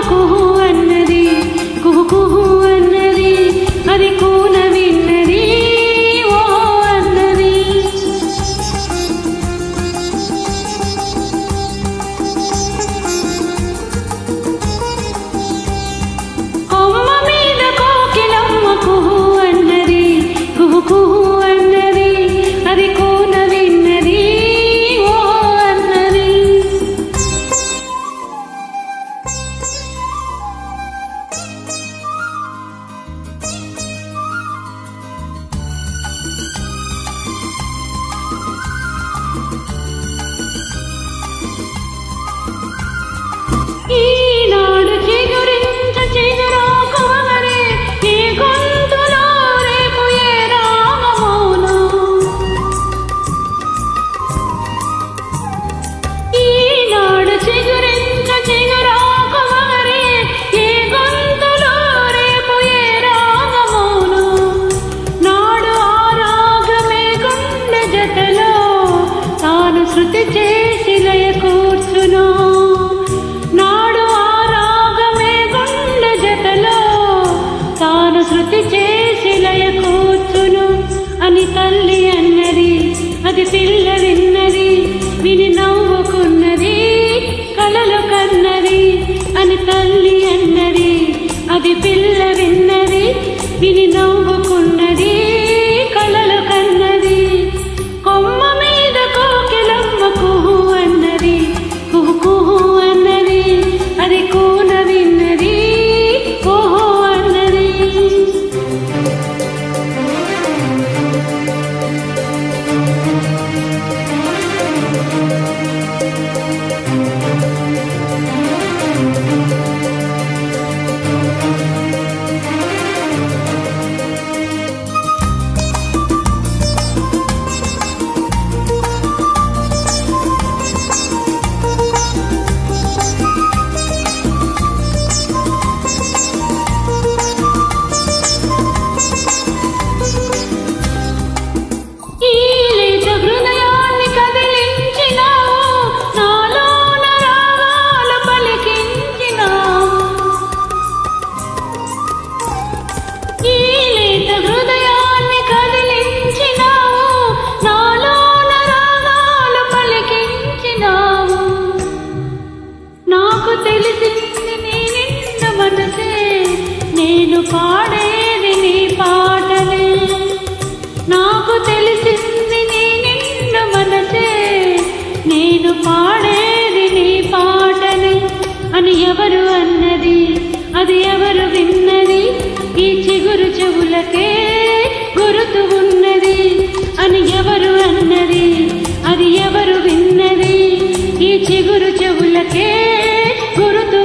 కుహు అన్నది, కుహు కుహు అన్నది, అది కూన విన్నది ఓ అన్నది. కొమ్మ మీద కోకిలమ్మ కుహు అన్నది, కుహు కుహు అన్నది, అది కూన విన్నది ఓ అన్నది. ఈనాడు చిగురించ చిగురాకు వగరే, ఈ గొంతులో రేపు ఏ రాగమౌనో. ఈనాడు చిగురించ చిగురాకు వగరే, ఈ గొంతులో రేపు ఏ రాగమౌనో. నాడు ఆ రాగమే గుండె జతలో తాను శృతి చేసి లయ కూర్చును. నాడు ఆ రాగమే గుండె జతలో తాను శృతి చేసి లయ కూర్చును అని తల్లి అన్నది, అది పిల్ల విన్నది, విని నవ్వుకున్నది, కలలు కన్నది అని తల్లి అన్నది, అది పిల్ల విన్నది, విని నవ్వుకున్నది, కలలు కన్నది. కొమ్మ మీద కోకిలమ్మ కుహు అన్నది, కుహు కుహు అన్నది, అది కూన విన్నది ఓహో అన్నది. ఈ లేత హృదయాన్ని కదిలించినావు, నాలోన రాగాలు పలికించినావు. ఈ లేత హృదయాన్ని కదిలించినావు, నాలోన రాగాలు పలికించినావు. నాకు తెలిసింది నీ నిండు మనసే, నేను పాడేది నీ పాటలే. నాకు తెలిసింది నీ నిండు మనసే, నేను పాడేది నీ పాటలే అని ఎవరు అన్నది, అది ఎవరు విన్నది, ఈ చిగురు చెవులకే గురుతు ఉన్నది అని ఎవరు అన్నది, అది ఎవరు విన్నది, ఈ చిగురు చెవులకే గురుతు